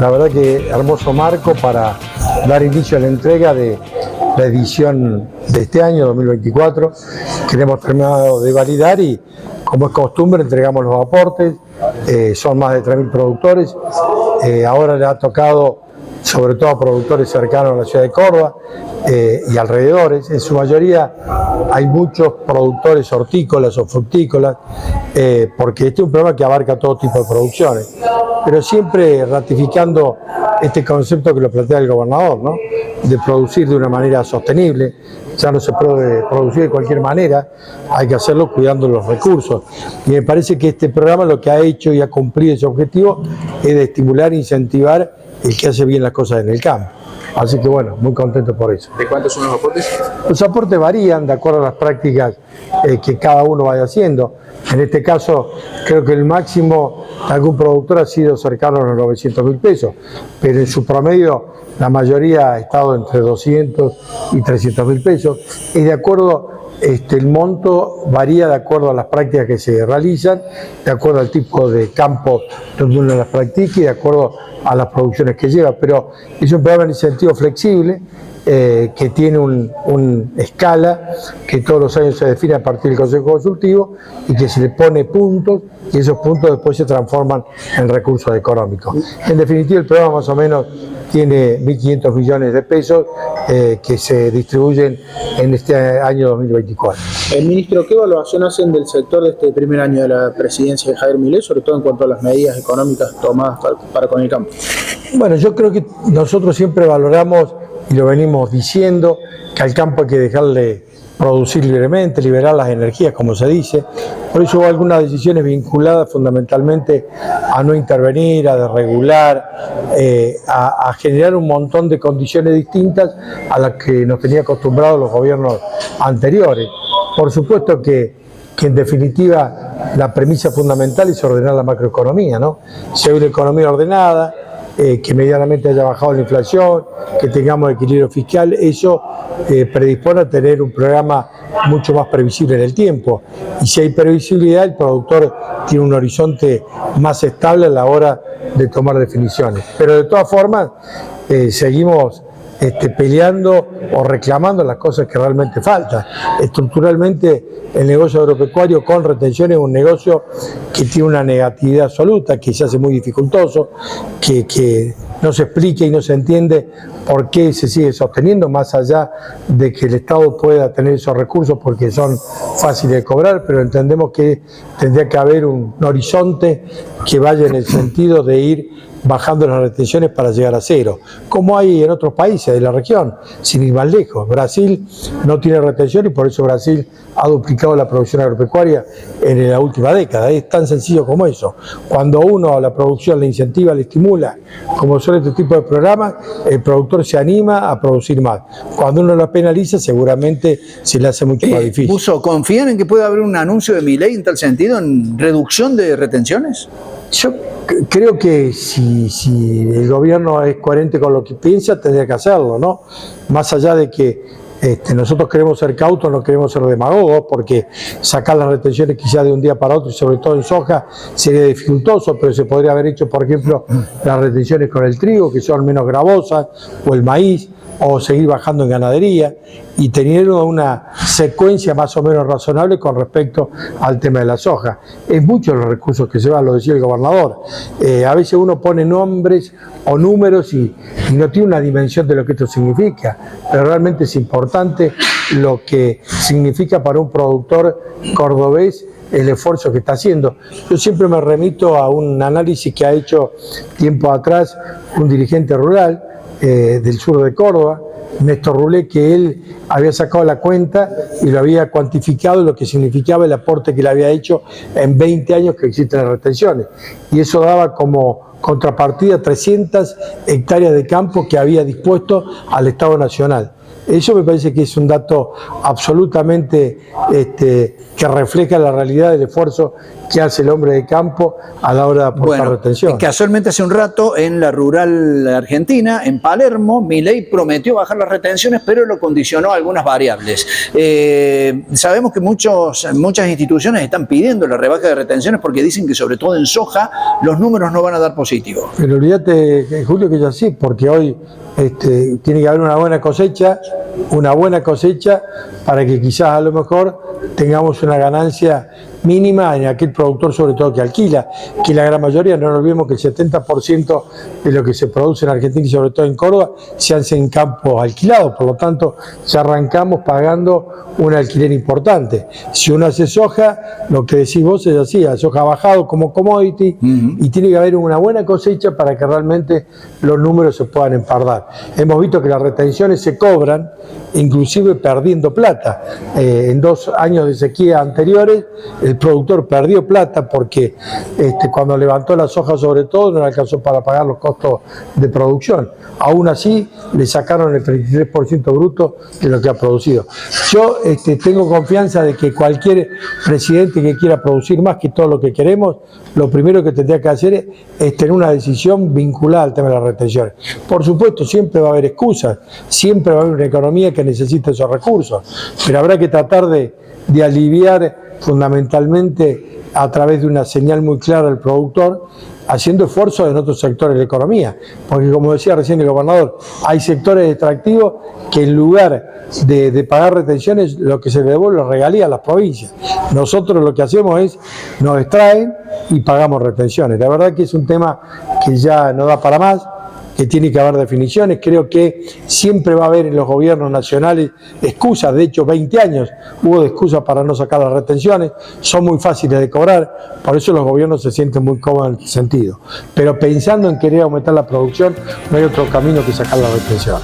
La verdad que hermoso marco para dar inicio a la entrega de la edición de este año, 2024, que hemos terminado de validar y, como es costumbre, entregamos los aportes. Son más de 3.000 productores. Ahora le ha tocado sobre todo a productores cercanos a la ciudad de Córdoba y alrededores. En su mayoría hay muchos productores hortícolas o fructícolas, porque este es un programa que abarca todo tipo de producciones, pero siempre ratificando este concepto que lo plantea el gobernador, ¿no? De producir de una manera sostenible. Ya no se puede producir de cualquier manera, hay que hacerlo cuidando los recursos. Y me parece que este programa lo que ha hecho y ha cumplido ese objetivo es de estimular e incentivar el que hace bien las cosas en el campo. Así que bueno, muy contento por eso. ¿De cuántos son los aportes? Los aportes varían de acuerdo a las prácticas que cada uno vaya haciendo. En este caso, creo que el máximo de algún productor ha sido cercano a los 900.000 pesos, pero en su promedio la mayoría ha estado entre 200 y 300.000 pesos. Y de acuerdo, el monto varía de acuerdo a las prácticas que se realizan, de acuerdo al tipo de campo donde uno las practique y de acuerdo a las producciones que lleva. Pero es un programa en sentido flexible, que tiene una escala que todos los años se define a partir del Consejo Consultivo y que se le pone puntos y esos puntos después se transforman en recursos económicos. En definitiva, el programa más o menos tiene 1.500 millones de pesos que se distribuyen en este año 2024. Ministro, ¿qué evaluación hacen del sector de este primer año de la presidencia de Javier Milei, sobre todo en cuanto a las medidas económicas tomadas para con el campo? Bueno, yo creo que nosotros siempre valoramos, y lo venimos diciendo, que al campo hay que dejarle producir libremente, liberar las energías, como se dice. Por eso hubo algunas decisiones vinculadas fundamentalmente a no intervenir, a desregular, a generar un montón de condiciones distintas a las que nos tenían acostumbrados los gobiernos anteriores. Por supuesto que en definitiva la premisa fundamental es ordenar la macroeconomía, ¿no? Si hay una economía ordenada, que medianamente haya bajado la inflación, que tengamos equilibrio fiscal, eso predispone a tener un programa mucho más previsible en el tiempo. Y si hay previsibilidad, el productor tiene un horizonte más estable a la hora de tomar definiciones. Pero de todas formas, seguimos peleando o reclamando las cosas que realmente faltan. Estructuralmente, el negocio agropecuario con retención es un negocio que tiene una negatividad absoluta, que se hace muy dificultoso, que no se explica y no se entiende por qué se sigue sosteniendo, más allá de que el Estado pueda tener esos recursos porque son fáciles de cobrar, pero entendemos que tendría que haber un horizonte que vaya en el sentido de ir bajando las retenciones para llegar a cero, como hay en otros países de la región, sin ir más lejos. Brasil no tiene retención y por eso Brasil ha duplicado la producción agropecuaria en la última década. Es tan sencillo como eso. Cuando uno a la producción le incentiva, le estimula, como son este tipo de programas, el productor se anima a producir más. Cuando uno lo penaliza, seguramente se le hace mucho más difícil. Buzo, ¿confían en que pueda haber un anuncio de Milei en tal sentido, en reducción de retenciones? Yo creo que si el gobierno es coherente con lo que piensa, tendría que hacerlo, ¿no? Más allá de que nosotros queremos ser cautos, no queremos ser demagogos, porque sacar las retenciones quizás de un día para otro, y sobre todo en soja, sería dificultoso, pero se podría haber hecho, por ejemplo, las retenciones con el trigo, que son menos gravosas, o el maíz, o seguir bajando en ganadería, y tener una secuencia más o menos razonable con respecto al tema de la soja. Es muchos los recursos que se van, lo decía el gobernador. A veces uno pone nombres o números y no tiene una dimensión de lo que esto significa, pero realmente es importante lo que significa para un productor cordobés el esfuerzo que está haciendo. Yo siempre me remito a un análisis que ha hecho tiempo atrás un dirigente rural del sur de Córdoba, Néstor Rulé, que él había sacado la cuenta y lo había cuantificado lo que significaba el aporte que le había hecho en 20 años que existen las retenciones. Y eso daba como contrapartida 300 hectáreas de campo que había dispuesto al Estado Nacional. Eso me parece que es un dato absolutamente que refleja la realidad del esfuerzo que hace el hombre de campo a la hora de aportar retención. Casualmente hace un rato en la rural argentina, en Palermo, Milei prometió bajar las retenciones, pero lo condicionó a algunas variables. Sabemos que muchas instituciones están pidiendo la rebaja de retenciones porque dicen que sobre todo en soja los números no van a dar positivo. Pero olvídate, Julio, que es así, porque hoy tiene que haber una buena cosecha para que quizás a lo mejor tengamos una ganancia mínima en aquel productor, sobre todo que alquila, que la gran mayoría, no nos olvidemos que el 70% de lo que se produce en Argentina y sobre todo en Córdoba se hace en campos alquilados, por lo tanto ya arrancamos pagando un alquiler importante. Si uno hace soja, lo que decís vos es así, la soja ha bajado como commodity y tiene que haber una buena cosecha para que realmente los números se puedan empardar. Hemos visto que las retenciones se cobran inclusive perdiendo plata. En 2 años de sequía anteriores el productor perdió plata porque cuando levantó la soja sobre todo no le alcanzó para pagar los costos de producción. Aún así le sacaron el 33% bruto de lo que ha producido. Yo tengo confianza de que cualquier presidente que quiera producir más que todo lo que queremos, lo primero que tendría que hacer es tener una decisión vinculada al tema de las retenciones. Por supuesto, siempre va a haber excusas, siempre va a haber una economía que necesita esos recursos, pero habrá que tratar de aliviar fundamentalmente a través de una señal muy clara al productor, haciendo esfuerzos en otros sectores de la economía, porque como decía recién el gobernador, hay sectores extractivos que en lugar de pagar retenciones, lo que se le devuelve regalía a las provincias. Nosotros lo que hacemos es, nos extraen y pagamos retenciones. La verdad que es un tema que ya no da para más, que tiene que haber definiciones. Creo que siempre va a haber en los gobiernos nacionales excusas, de hecho 20 años hubo de excusas para no sacar las retenciones, son muy fáciles de cobrar, por eso los gobiernos se sienten muy cómodos en ese sentido. Pero pensando en querer aumentar la producción, no hay otro camino que sacar la retención.